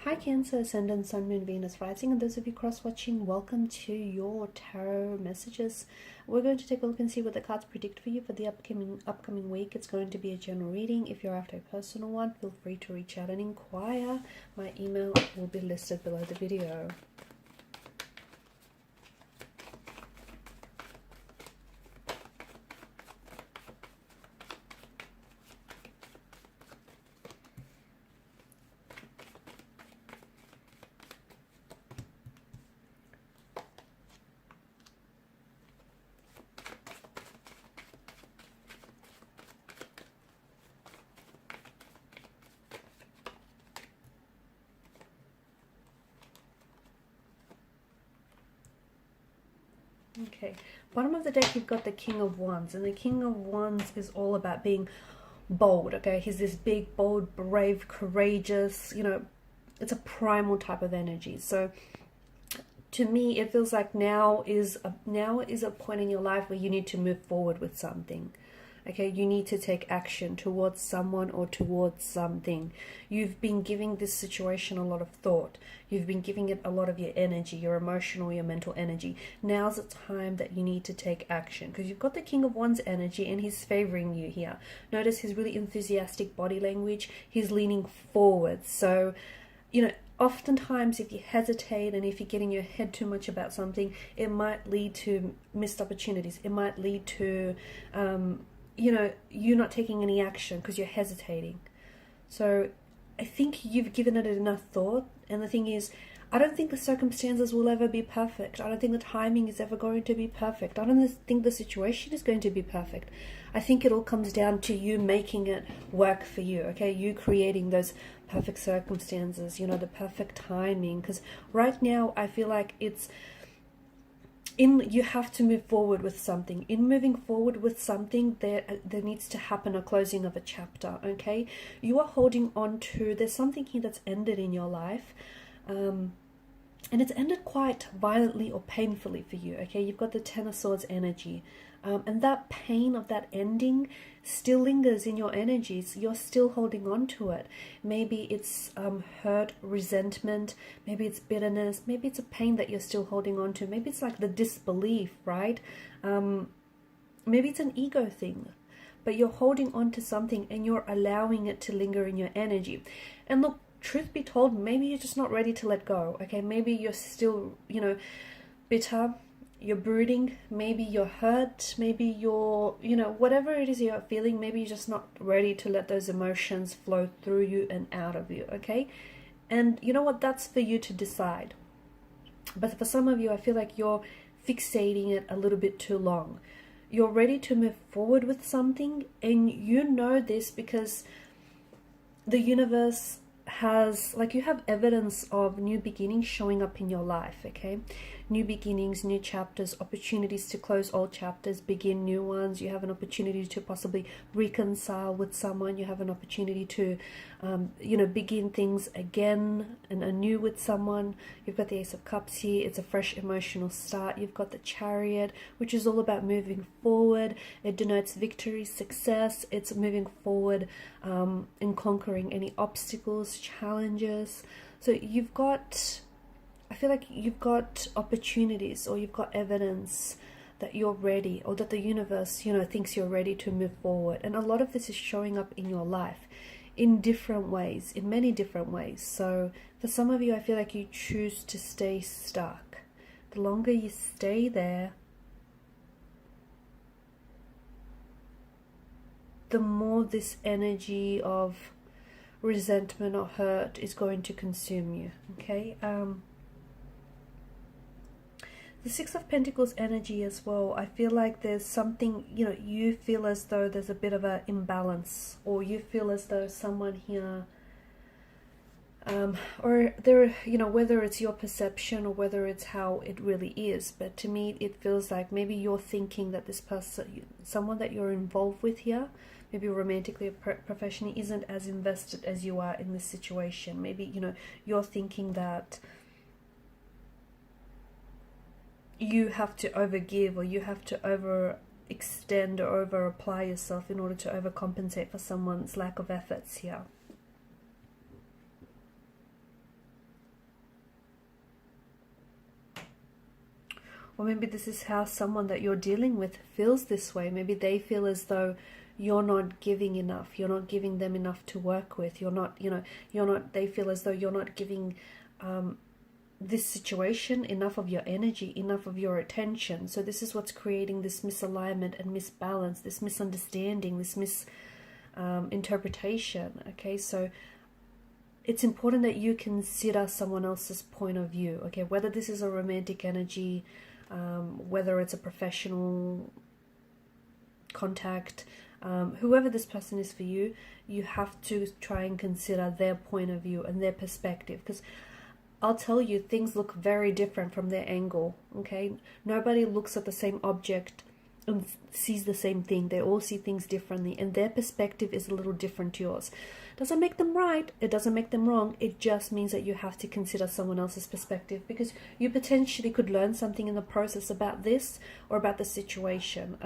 Hi Cancer, Ascendant, Sun, Moon, Venus, Rising, and those of you cross-watching, welcome to your tarot messages. We're going to take a look and see what the cards predict for you for the upcoming week. It's going to be a general reading. If you're after a personal one, feel free to reach out and inquire. My email will be listed below the video. Okay, bottom of the deck you've got the King of Wands, and the King of Wands is all about being bold, okay? He's this big, bold, brave, courageous, it's a primal type of energy. So to me, it feels like now is a point in your life where you need to move forward with something. Okay, you need to take action towards someone or towards something. You've been giving this situation a lot of thought. You've been giving it a lot of your energy, your emotional, your mental energy. Now's the time that you need to take action, because you've got the King of Wands energy and he's favoring you here. Notice his really enthusiastic body language. He's leaning forward. So, oftentimes if you hesitate and if you get in your head too much about something, it might lead to missed opportunities. It might lead to you not taking any action because you're hesitating. So I think you've given it enough thought. And the thing is, I don't think the circumstances will ever be perfect. I don't think the timing is ever going to be perfect. I don't think the situation is going to be perfect. I think it all comes down to you making it work for you, okay? You creating those perfect circumstances, the perfect timing. Because right now I feel like you have to move forward with something. In moving forward with something, there needs to happen a closing of a chapter, okay? You are holding on to, there's something here that's ended in your life, and it's ended quite violently or painfully for you, okay? You've got the Ten of Swords energy, and that pain of that ending still lingers in your energies. You're still holding on to it. Maybe it's hurt, resentment, maybe it's bitterness, maybe it's a pain that you're still holding on to. Maybe it's like the disbelief, right? Maybe it's an ego thing, but you're holding on to something and you're allowing it to linger in your energy. And look, truth be told, maybe you're just not ready to let go, okay? Maybe you're still, bitter, you're brooding, maybe you're hurt, maybe you're, whatever it is you're feeling, maybe you're just not ready to let those emotions flow through you and out of you, okay? And you know what? That's for you to decide. But for some of you, I feel like you're fixating it a little bit too long. You're ready to move forward with something, and you know this because the universe has, you have evidence of new beginnings showing up in your life, okay? New beginnings, new chapters, opportunities to close old chapters, begin new ones. You have an opportunity to possibly reconcile with someone. You have an opportunity to, begin things again and anew with someone. You've got the Ace of Cups here. It's a fresh emotional start. You've got the Chariot, which is all about moving forward. It denotes victory, success. It's moving forward and conquering any obstacles, challenges. So I feel like you've got opportunities, or you've got evidence that you're ready, or that the universe, thinks you're ready to move forward. And a lot of this is showing up in your life in different ways, in many different ways. So for some of you, I feel like you choose to stay stuck. The longer you stay there, the more this energy of resentment or hurt is going to consume you, okay? The Six of Pentacles energy as well, I feel like there's something, you feel as though there's a bit of an imbalance, or you feel as though someone here, or there, whether it's your perception or whether it's how it really is, but to me it feels like maybe you're thinking that this person, someone that you're involved with here, maybe romantically or professionally, isn't as invested as you are in this situation. Maybe, you're thinking that you have to overgive, or you have to overextend or over apply yourself in order to overcompensate for someone's lack of efforts here. Or maybe this is how someone that you're dealing with feels this way. Maybe they feel as though you're not giving enough. You're not giving them enough to work with. You're not, they feel as though you're not giving this situation enough of your energy, enough of your attention. So this is what's creating this misalignment and misbalance, this misunderstanding, this misinterpretation. Okay, so it's important that you consider someone else's point of view. Okay, whether this is a romantic energy, whether it's a professional contact, whoever this person is for you, you have to try and consider their point of view and their perspective, because I'll tell you, things look very different from their angle. Okay, nobody looks at the same object and sees the same thing. They all see things differently, and their perspective is a little different to yours. Doesn't make them right, it doesn't make them wrong. It just means that you have to consider someone else's perspective, because you potentially could learn something in the process about this or about the situation.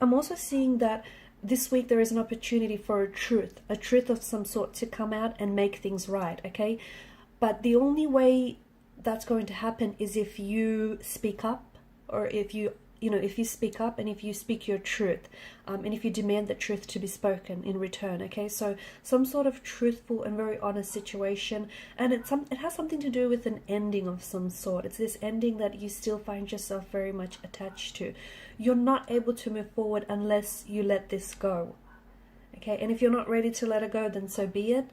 I'm also seeing that this week there is an opportunity for a truth of some sort to come out and make things right. Okay, but the only way that's going to happen is if you speak up, or if you speak up, and if you speak your truth, and if you demand the truth to be spoken in return. Okay, so some sort of truthful and very honest situation, and it has something to do with an ending of some sort. It's this ending that you still find yourself very much attached to. You're not able to move forward unless you let this go. Okay, and if you're not ready to let it go, then so be it.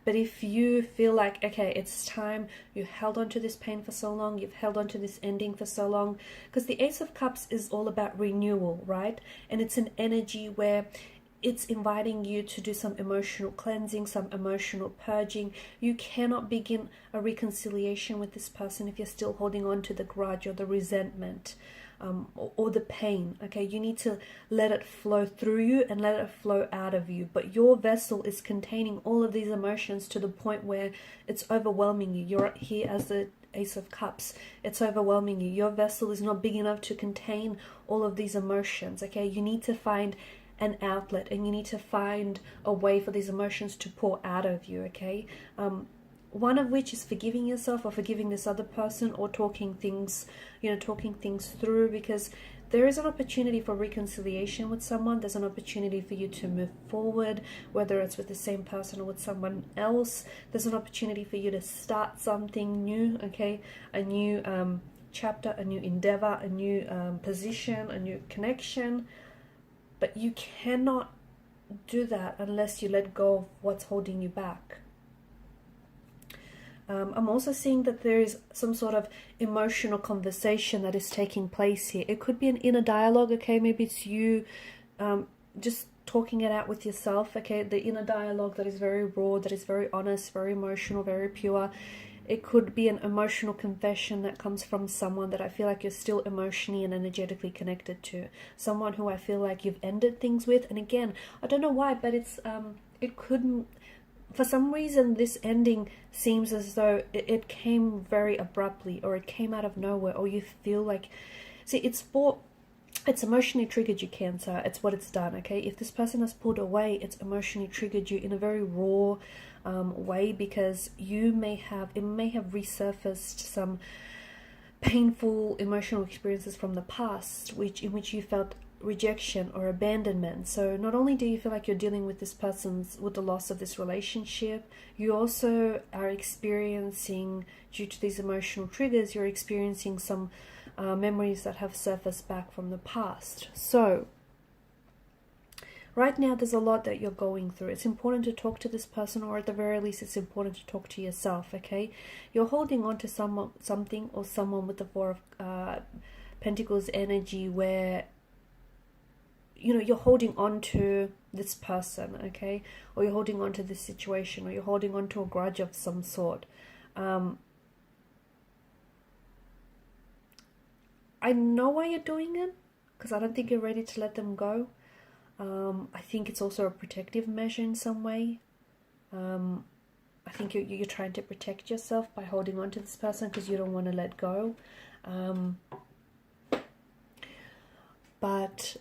But if you feel like, okay, it's time, you held on to this pain for so long, you've held on to this ending for so long, because the Ace of Cups is all about renewal, right? And it's an energy where it's inviting you to do some emotional cleansing, some emotional purging. You cannot begin a reconciliation with this person if you're still holding on to the grudge or the resentment. Or the pain. Okay, you need to let it flow through you and let it flow out of you. But your vessel is containing all of these emotions to the point where it's overwhelming you. You're here as the Ace of Cups. It's overwhelming you. Your vessel is not big enough to contain all of these emotions. Okay, you need to find an outlet, and you need to find a way for these emotions to pour out of you. Okay, one of which is forgiving yourself, or forgiving this other person, or talking things through, because there is an opportunity for reconciliation with someone. There's an opportunity for you to move forward, whether it's with the same person or with someone else. There's an opportunity for you to start something new, okay, a new chapter, a new endeavor, a new position, a new connection. But you cannot do that unless you let go of what's holding you back. I'm also seeing that there is some sort of emotional conversation that is taking place here. It could be an inner dialogue, okay? Maybe it's you just talking it out with yourself, okay? The inner dialogue that is very raw, that is very honest, very emotional, very pure. It could be an emotional confession that comes from someone that I feel like you're still emotionally and energetically connected to. Someone who I feel like you've ended things with. And again, I don't know why, but it couldn't... For some reason, this ending seems as though it came very abruptly, or it came out of nowhere, or you feel like... See, it's emotionally triggered you, Cancer. It's what it's done, okay? If this person has pulled away, it's emotionally triggered you in a very raw way, because it may have resurfaced some painful emotional experiences from the past, in which you felt rejection or abandonment. So not only do you feel like you're dealing with with the loss of this relationship, you also are experiencing, due to these emotional triggers, you're experiencing some memories that have surfaced back from the past. So right now there's a lot that you're going through. It's important to talk to this person, or at the very least it's important to talk to yourself, okay? You're holding on to something or someone with the Four of Pentacles energy, where you're holding on to this person, okay? Or you're holding on to this situation, or you're holding on to a grudge of some sort. I know why you're doing it, because I don't think you're ready to let them go. I think it's also a protective measure in some way. I think you're trying to protect yourself by holding on to this person because you don't want to let go. But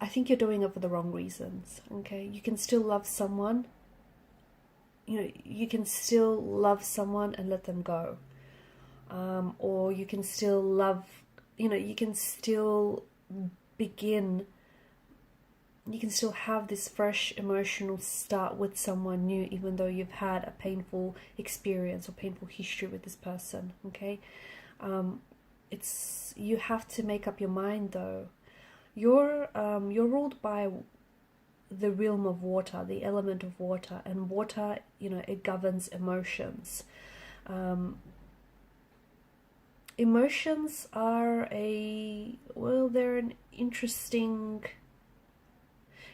I think you're doing it for the wrong reasons, okay? You can still love someone. You can still love someone and let them go. or you can still love, you can still begin, you can still have this fresh emotional start with someone new, even though you've had a painful experience or painful history with this person. Okay, you have to make up your mind though. You're ruled by the realm of water, the element of water, and water, it governs emotions. Emotions are they're an interesting.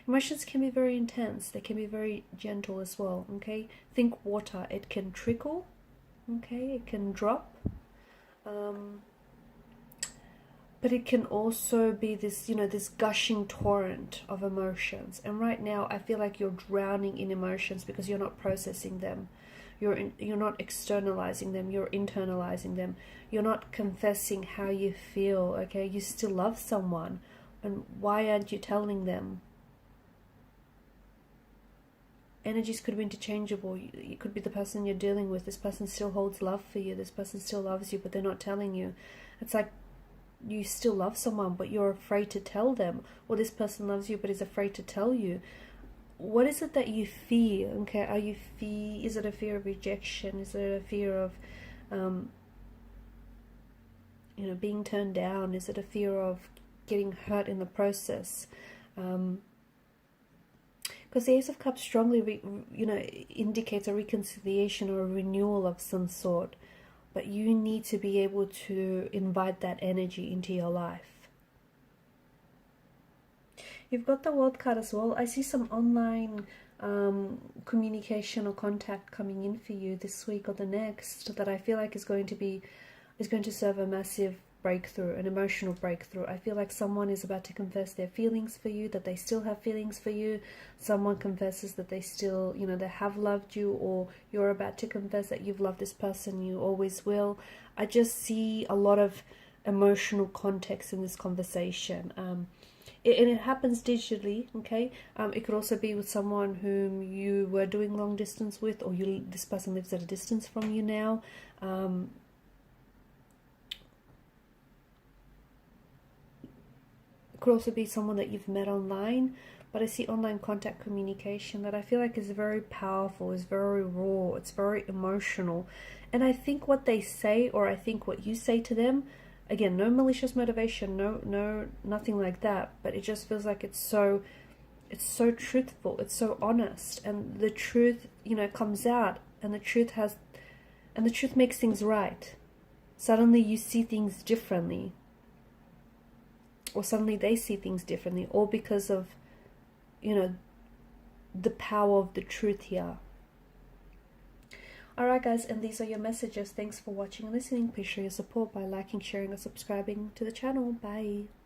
Emotions can be very intense. They can be very gentle as well. Okay, think water. It can trickle. Okay, it can drop. But it can also be this, this gushing torrent of emotions. And right now, I feel like you're drowning in emotions because you're not processing them. You're not externalizing them. You're internalizing them. You're not confessing how you feel. Okay, you still love someone, and why aren't you telling them? Energies could be interchangeable. It could be the person you're dealing with. This person still holds love for you. This person still loves you, but they're not telling you. It's like you still love someone, but you're afraid to tell them. Or this person loves you, but is afraid to tell you. What is it that you fear? Okay, is it a fear of rejection? Is it a fear of, being turned down? Is it a fear of getting hurt in the process? Because the Ace of Cups strongly, indicates a reconciliation or a renewal of some sort. But you need to be able to invite that energy into your life. You've got the World card as well. I see some online communication or contact coming in for you this week or the next that I feel like is going to serve a massive breakthrough, an emotional breakthrough. I feel like someone is about to confess their feelings for you, that they still have feelings for you. Someone confesses that they still, they have loved you, or you're about to confess that you've loved this person, you always will. I just see a lot of emotional context in this conversation. And it happens digitally, okay? It could also be with someone whom you were doing long distance with, or this person lives at a distance from you now. Could also be someone that you've met online, but I see online contact communication that I feel like is very powerful, is very raw, it's very emotional. And I think what they say, or I think what you say to them, again, no malicious motivation, no, nothing like that, but it just feels like it's so truthful, it's so honest, and the truth, comes out, and the truth makes things right. Suddenly you see things differently. Or suddenly they see things differently, all because of, the power of the truth here. Alright guys, and these are your messages. Thanks for watching and listening. Please show your support by liking, sharing, or subscribing to the channel. Bye.